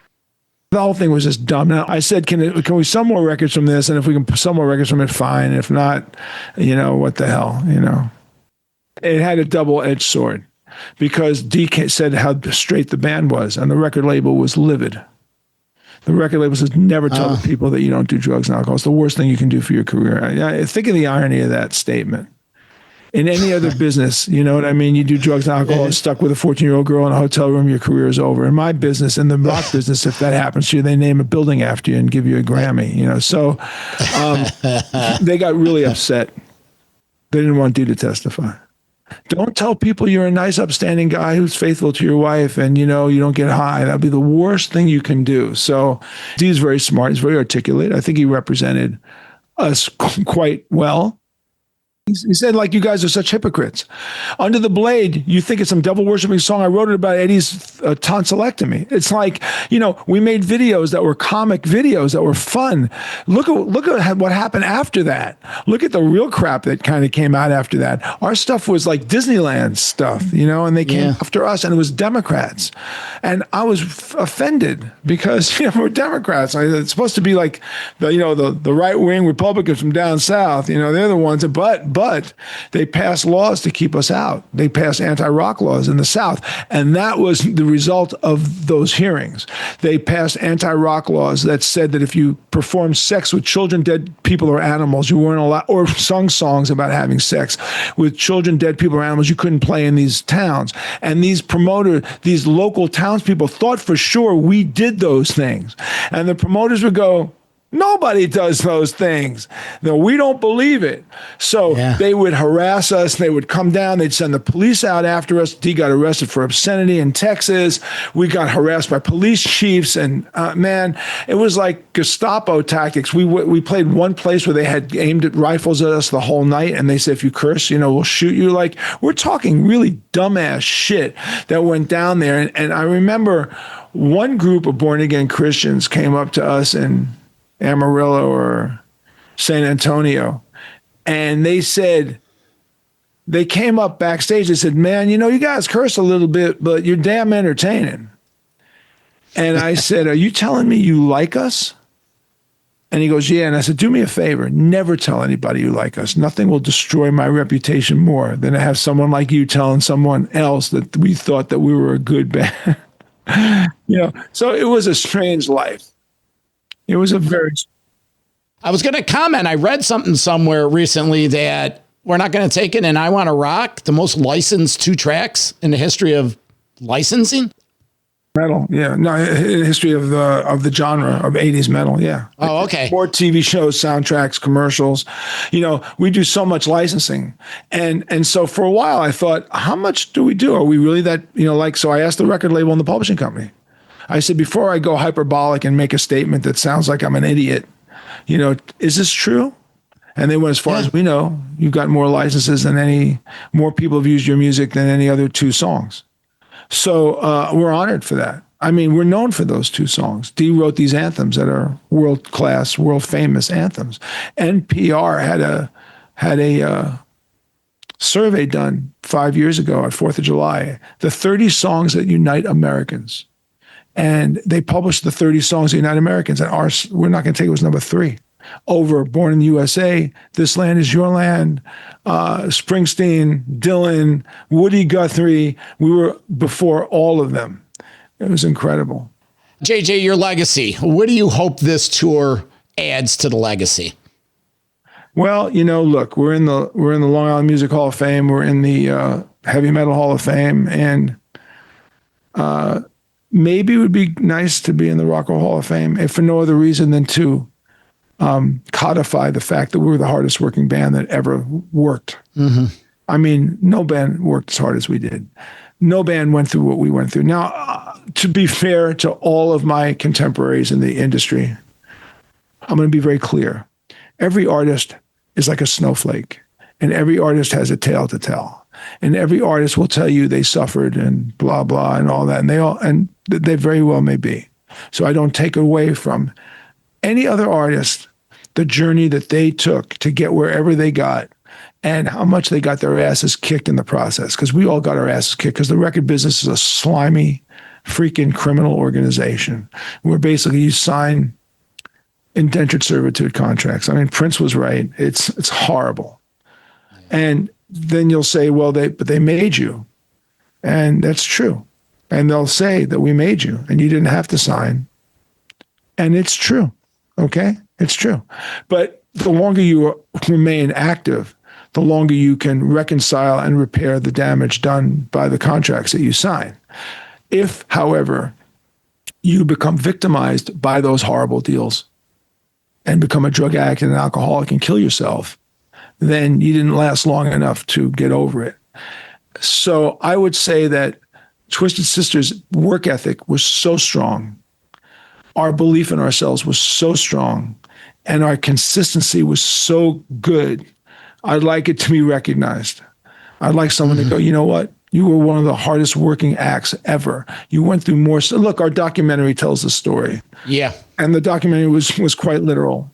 whole thing was just dumb. Now, I said, can we sell more records from this? And if we can sell more records from it, fine. If not, what the hell, It had a double-edged sword because DK said how straight the band was, and the record label was livid. The record label says, never tell the people that you don't do drugs and alcohol. It's the worst thing you can do for your career. I think of the irony of that statement. In any other business, you know what I mean? You do drugs and alcohol, stuck with a 14-year-old girl in a hotel room, your career is over. In my business, in the rock business, if that happens to you, they name a building after you and give you a Grammy, So they got really upset. They didn't want Dee to testify. Don't tell people you're a nice, upstanding guy who's faithful to your wife and, you don't get high. That'd be the worst thing you can do. So Dee's very smart. He's very articulate. I think he represented us quite well. He said, like, you guys are such hypocrites. Under the Blade, you think it's some devil-worshipping song. I wrote it about Eddie's tonsillectomy. It's like, we made videos that were comic videos that were fun. Look at what happened after that. Look at the real crap that kind of came out after that. Our stuff was like Disneyland stuff, and they came after us, and it was Democrats. And I was offended because, we're Democrats. It's supposed to be like the right-wing Republicans from down south. They're the ones that, but they passed laws to keep us out. They passed anti-rock laws in the South. And that was the result of those hearings. They passed anti-rock laws that said that if you performed sex with children, dead people, or animals, you weren't allowed, or sung songs about having sex with children, dead people, or animals, you couldn't play in these towns. And these local townspeople thought for sure we did those things. And the promoters would go, "Nobody does those things. No, we don't believe it." So they would harass us. They would come down. They'd send the police out after us. Dee got arrested for obscenity in Texas. We got harassed by police chiefs. And man, it was like Gestapo tactics. We played one place where they had aimed at rifles at us the whole night. And they said, if you curse, we'll shoot you. Like, we're talking really dumbass shit that went down there. And I remember one group of born-again Christians came up to us and Amarillo or San Antonio. And they said, they came up backstage. They said, "Man, you guys curse a little bit, but you're damn entertaining." And I said, "Are you telling me you like us?" And he goes, "Yeah." And I said, "Do me a favor. Never tell anybody you like us. Nothing will destroy my reputation more than to have someone like you telling someone else that we thought that we were a good band." So it was a strange life. It was I was going to comment. I read something somewhere recently that we're not going to take it. And I Want to Rock, the most licensed 2 tracks in the history of licensing. Metal, yeah. No, history of the genre of 80s metal, yeah. Oh, okay. More TV shows, soundtracks, commercials. We do so much licensing. And so for a while I thought, how much do we do? Are we really that, so I asked the record label and the publishing company. I said, before I go hyperbolic and make a statement that sounds like I'm an idiot, is this true? And they went, as far as we know, you've got more licenses than more people have used your music than any other 2 songs. So we're honored for that. I mean, we're known for those 2 songs. Dee wrote these anthems that are world-class, world-famous anthems. NPR had a survey done 5 years ago at 4th of July, the 30 songs that unite Americans. And they published the 30 songs that unite Americans, and we're not going to take it was number 3. over Born in the USA, This Land Is Your Land, Springsteen, Dylan, Woody Guthrie. We were before all of them. It was incredible. JJ, your legacy. What do you hope this tour adds to the legacy? Well, look, we're in the Long Island Music Hall of Fame. We're in the Heavy Metal Hall of Fame, and maybe it would be nice to be in the Rock and Roll Hall of Fame, if for no other reason than to codify the fact that we were the hardest working band that ever worked. Mm-hmm. I mean, no band worked as hard as we did. No band went through what we went through. Now, to be fair to all of my contemporaries in the industry, I'm going to be very clear. Every artist is like a snowflake, and every artist has a tale to tell. And every artist will tell you they suffered and blah, blah, and all that. And they very well may be. So I don't take away from any other artist the journey that they took to get wherever they got and how much they got their asses kicked in the process. Because we all got our asses kicked, because the record business is a slimy, freaking criminal organization where basically you sign indentured servitude contracts. I mean, Prince was right. It's horrible. And then you'll say, well, they made you. And that's true. And they'll say that we made you and you didn't have to sign. And it's true. Okay? It's true. But the longer you remain active, the longer you can reconcile and repair the damage done by the contracts that you sign. If, however, you become victimized by those horrible deals and become a drug addict and an alcoholic and kill yourself, then you didn't last long enough to get over it. So I would say that Twisted Sister's work ethic was so strong. Our belief in ourselves was so strong, and our consistency was so good. I'd like it to be recognized. I'd like someone to go, you know what? You were one of the hardest working acts ever. You went through more. Look, our documentary tells the story. Yeah. And the documentary was quite literal.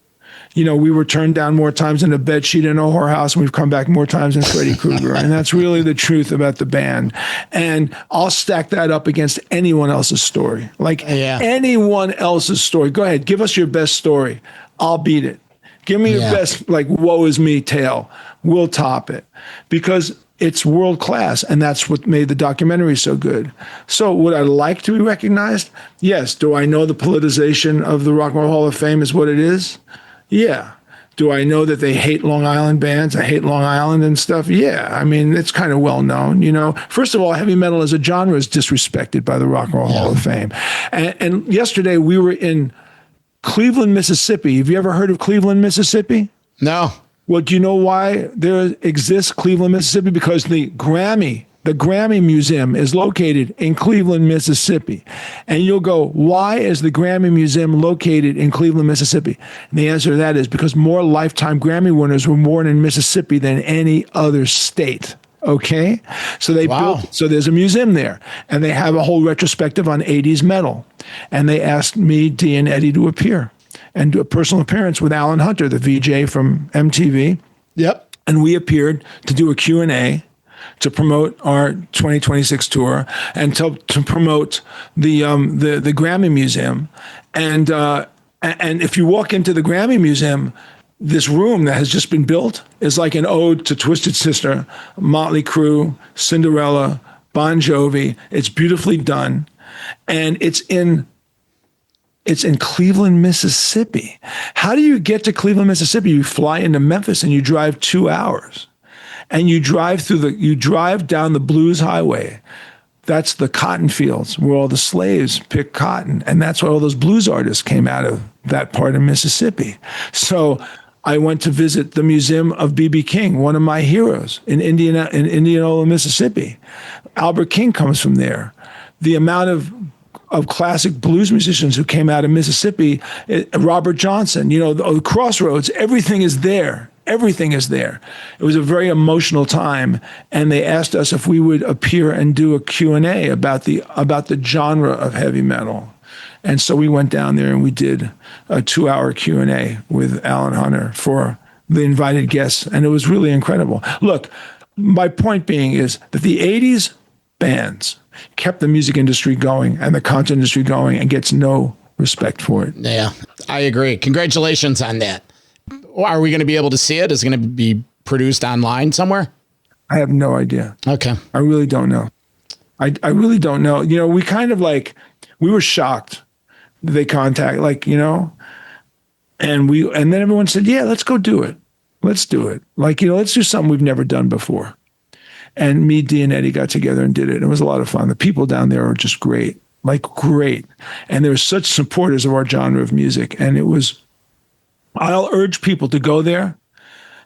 We were turned down more times in a bedsheet in a whorehouse, and we've come back more times than Freddy Krueger. And that's really the truth about the band. And I'll stack that up against anyone else's story. Anyone else's story. Go ahead, give us your best story. I'll beat it. Give me your best, woe is me tale. We'll top it. Because it's world class, and that's what made the documentary so good. So would I like to be recognized? Yes. Do I know the politicization of the Rock and Roll Hall of Fame is what it is? Yeah. Do I know that they hate Long Island bands? I hate Long Island and stuff. Yeah. I mean, it's kind of well known, First of all, heavy metal as a genre is disrespected by the Rock and Roll Hall of Fame. And yesterday we were in Cleveland, Mississippi. Have you ever heard of Cleveland, Mississippi? No. Well, do you know why there exists Cleveland, Mississippi? Because the Grammy Museum is located in Cleveland, Mississippi. And you'll go, why is the Grammy Museum located in Cleveland, Mississippi? And the answer to that is because more lifetime Grammy winners were born in Mississippi than any other state. Okay? So there's a museum there, and they have a whole retrospective on 80s metal. And they asked me, Dee, and Eddie to appear and do a personal appearance with Alan Hunter, the VJ from MTV. Yep. And we appeared to do a Q&A to promote our 2026 tour and to promote the Grammy Museum. And if you walk into the Grammy Museum, this room that has just been built is like an ode to Twisted Sister, Motley Crue, Cinderella, Bon Jovi. It's beautifully done. And it's in Cleveland, Mississippi. How do you get to Cleveland, Mississippi? You fly into Memphis and you drive 2 hours. And you drive down the Blues Highway. That's the cotton fields where all the slaves picked cotton. And that's why all those blues artists came out of that part of Mississippi. So I went to visit the Museum of B.B. King, one of my heroes in Indianola, Mississippi. Albert King comes from there. The amount of classic blues musicians who came out of Mississippi, Robert Johnson, the Crossroads, everything is there. Everything is there. It was a very emotional time, and they asked us if we would appear and do a Q&A about the genre of heavy metal. And so we went down there and we did a 2-hour Q&A with Alan Hunter for the invited guests, and it was really incredible. Look, my point being is that the 80s bands kept the music industry going and the content industry going and gets no respect for it. Yeah, I agree. Congratulations on that. Are we going to be able to see it? Is it going to be produced online somewhere? I have no idea. Okay. I really don't know. I really don't know. You know, we kind of like, we were shocked that they contact, like, you know, and then everyone said, yeah, let's go do it. Let's do it. Like, you know, let's do something we've never done before. And me, Dee, and Eddie got together and did it. It was a lot of fun. The people down there are just great, like great. And they were such supporters of our genre of music. And I'll urge people to go there,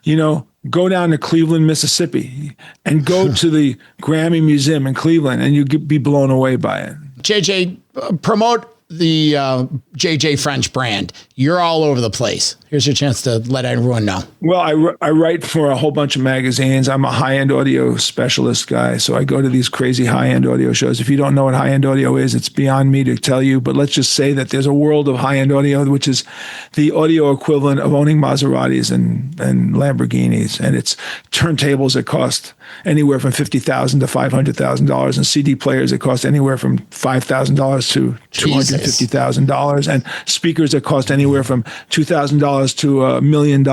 you know, go down to Cleveland, Mississippi, and go to the Grammy Museum in Cleveland, and you'll be blown away by it. JJ, promote the JJ French brand. You're all over the place. Here's your chance to let everyone know. Well, I write for a whole bunch of magazines. I'm a high-end audio specialist guy, so I go to these crazy high-end audio shows. If you don't know what high-end audio is, it's beyond me to tell you, but let's just say that there's a world of high-end audio, which is the audio equivalent of owning Maseratis and Lamborghinis, and it's turntables that cost anywhere from $50,000 to $500,000, and CD players that cost anywhere from $5,000 to $250,000, and speakers that cost anywhere from $2,000 to $1 million,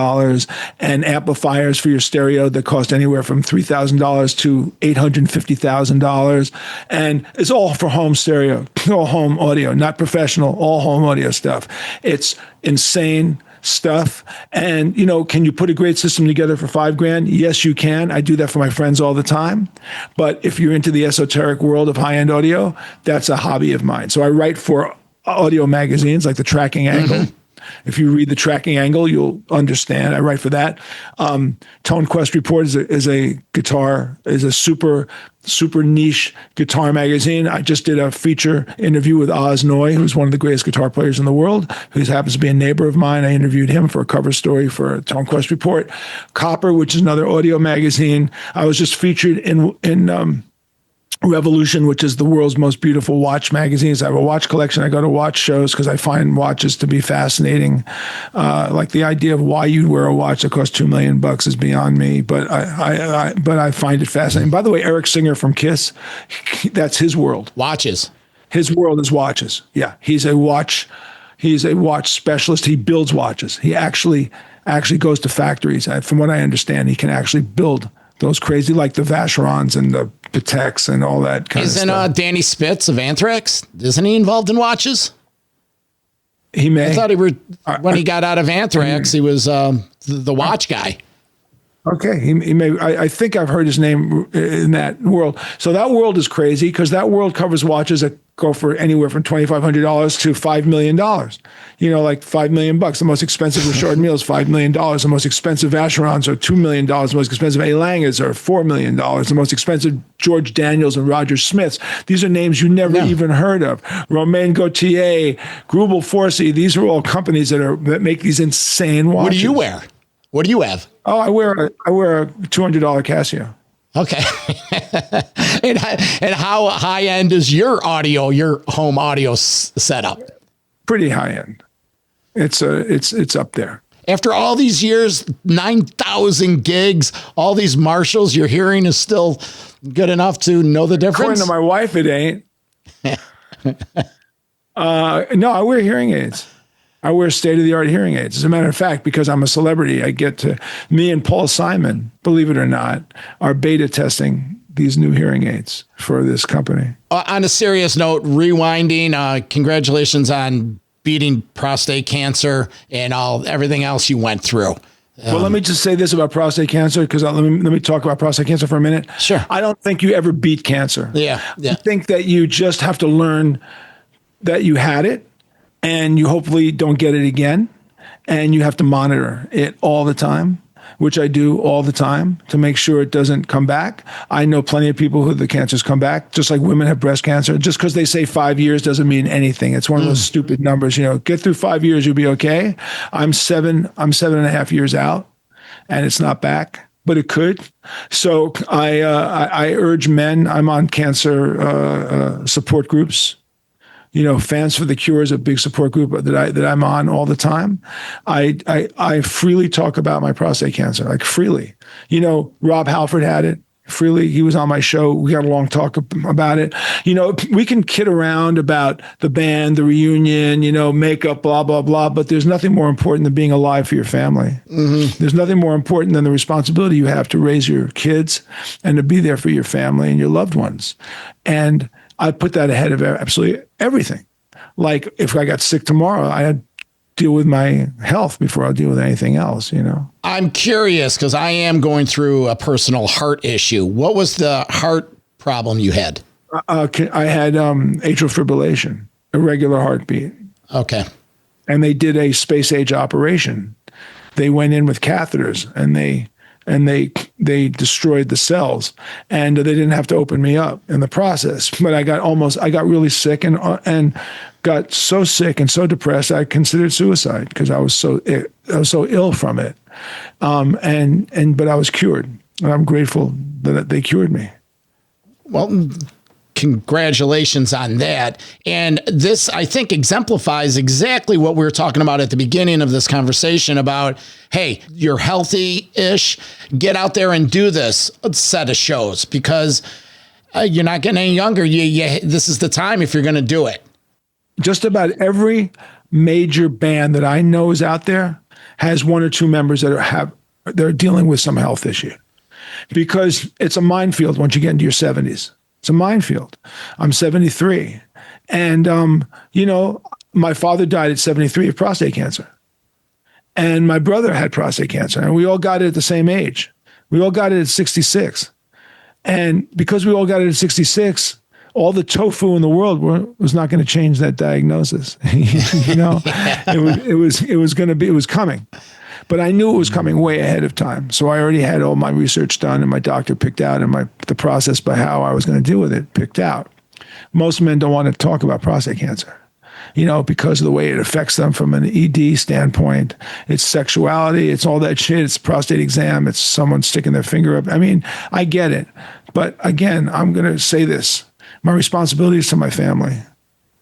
and amplifiers for your stereo that cost anywhere from $3,000 to $850,000, and it's all for home stereo, all home audio, not professional, all home audio stuff. It's insane stuff. And, you know, can you put a great system together for $5,000? Yes, you can. I do that for my friends all the time. But if you're into the esoteric world of high-end audio, that's a hobby of mine. So I write for audio magazines like the Tracking Angle. If you read the Tracking Angle, you'll understand. I write for that. Tone Quest Report is a super niche guitar magazine. I just did a feature interview with Oz Noy, who's one of the greatest guitar players in the world, who happens to be a neighbor of mine. I interviewed him for a cover story for Tone Quest Report. Copper, which is another audio magazine. I was just featured in Revolution, which is the world's most beautiful watch magazines. I have a watch collection. I go to watch shows because I find watches to be fascinating. Like the idea of why you'd wear a watch that costs $2 million is beyond me, but I find it fascinating. By the way, Eric Singer from Kiss, that's his world. Watches. His world is watches. Yeah, he's a watch specialist. He builds watches. He actually goes to factories. From what I understand, he can actually build those crazy, like the Vacherons and the Pateks and all that kind of stuff. Isn't Danny Spitz of Anthrax? Isn't he involved in watches? He may. I thought when he got out of Anthrax, he was the watch guy. Okay, he may. I think I've heard his name in that world. So that world is crazy because that world covers watches that go for anywhere from $2,500 to $5 million. You know, like $5 million. The most expensive Richard Mille is $5 million. The most expensive Vacherons are $2 million. The most expensive A. Langes are $4 million. The most expensive George Daniels and Roger Smiths. These are names you never even heard of. Romain Gaultier, Grubel Forsey. These are all companies that make these insane watches. What do you wear? What do you have? Oh, I wear a $200 Casio. Okay. and how high end is your home audio setup? Pretty high end. It's up there. After all these years, 9,000 gigs, all these Marshalls, your hearing is still good enough to know the difference? According to my wife, it ain't. No, I wear hearing aids. I wear state-of-the-art hearing aids. As a matter of fact, because I'm a celebrity, me and Paul Simon, believe it or not, are beta testing these new hearing aids for this company. On a serious note, rewinding, congratulations on beating prostate cancer and everything else you went through. Well, let me just say this about prostate cancer, because let me talk about prostate cancer for a minute. Sure. I don't think you ever beat cancer. Yeah. I think that you just have to learn that you had it, and you hopefully don't get it again, and you have to monitor it all the time, which I do all the time to make sure it doesn't come back. I know plenty of people who the cancers come back, just like women have breast cancer. Just because they say 5 years doesn't mean anything. It's one of those stupid numbers. You know, get through 5 years, you'll be okay. I'm 7.5 years out, and it's not back, but it could. So I urge men. I'm on cancer support groups. You know, Fans for the Cure is a big support group that I'm on all the time. I freely talk about my prostate cancer, like freely. You know, Rob Halford had it. freely. He was on my show. We got a long talk about it. You know, we can kid around about the band, the reunion, you know, makeup, blah, blah, blah, but there's nothing more important than being alive for your family. There's nothing more important than the responsibility you have to raise your kids and to be there for your family and your loved ones. And I put that ahead of absolutely everything. Like if I got sick tomorrow, I had deal with my health before I'll deal with anything else, you know. I'm curious because I am going through a personal heart issue. What was the heart problem you had? I had atrial fibrillation, irregular heartbeat. Okay. And they did a space age operation. They went in with catheters and they destroyed the cells, and they didn't have to open me up in the process. But I got really sick and got so sick and so depressed I considered suicide because I was so ill from it. But I was cured, and I'm grateful that they cured me. Well, congratulations on that. And this, I think, exemplifies exactly what we were talking about at the beginning of this conversation about, hey, you're healthy-ish, get out there and do this set of shows because you're not getting any younger. This is the time if you're going to do it. Just about every major band that I know is out there has one or two members that are dealing with some health issue, because it's a minefield once you get into your 70s. It's a minefield. I'm 73. And, you know, my father died at 73 of prostate cancer. And my brother had prostate cancer. And we all got it at the same age. We all got it at 66. And because we all got it at 66, all the tofu in the world was not going to change that diagnosis. You know, it was coming. But I knew it was coming way ahead of time. So I already had all my research done, and my doctor picked out, and the process by how I was going to deal with it picked out. Most men don't want to talk about prostate cancer, you know, because of the way it affects them from an ED standpoint. It's sexuality, it's all that shit. It's prostate exam. It's someone sticking their finger up. I mean, I get it. But again, I'm going to say this. My responsibility is to my family.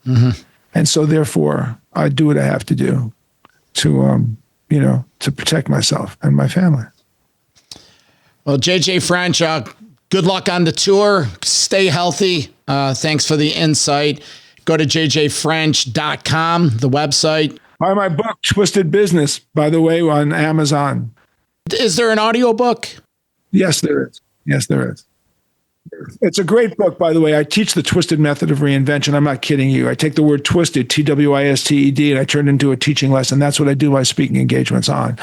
And so therefore, I do what I have to do to protect myself and my family. Well, JJ French, good luck on the tour. Stay healthy. Thanks for the insight. Go to jjfrench.com, the website. Buy my book, Twisted Business, by the way, on Amazon. Is there an audiobook? Yes, there is. Yes, there is. It's a great book, by the way. I teach the twisted method of reinvention. I'm not kidding you. I take the word twisted, TWISTED, and I turn it into a teaching lesson. That's what I do my speaking engagements on.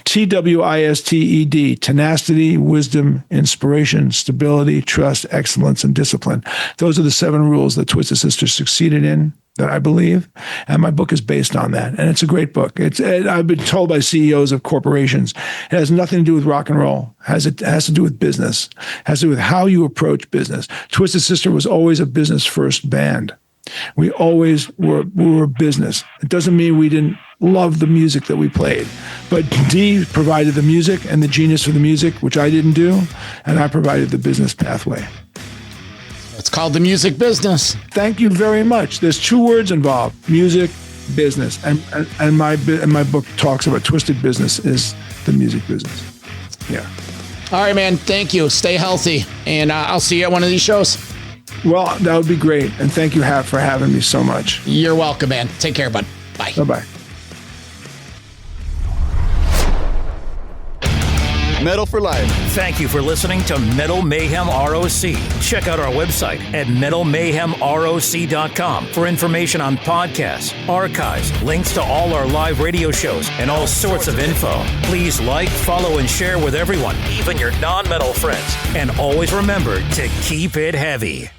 TWISTED, tenacity, wisdom, inspiration, stability, trust, excellence, and discipline. Those are the 7 rules that Twisted Sisters succeeded in, that I believe, and my book is based on that. And it's a great book. I've been told by CEOs of corporations, it has nothing to do with rock and roll. It has to do with business. It has to do with how you approach business. Twisted Sister was always a business first band. We always were a business. It doesn't mean we didn't love the music that we played, but Dee provided the music and the genius for the music, which I didn't do, and I provided the business pathway. It's called the music business. Thank you very much. There's 2 words involved: music, business, and my book talks about twisted business is the music business. Yeah. All right, man. Thank you. Stay healthy, and I'll see you at one of these shows. Well, that would be great, and thank you for having me so much. You're welcome, man. Take care, bud. Bye. Bye-bye. Metal for Life. Thank you for listening to Metal Mayhem ROC. Check out our website at metalmayhemroc.com for information on podcasts, archives, links to all our live radio shows, and all sorts of info. Please like, follow, and share with everyone, even your non-metal friends. And always remember to keep it heavy.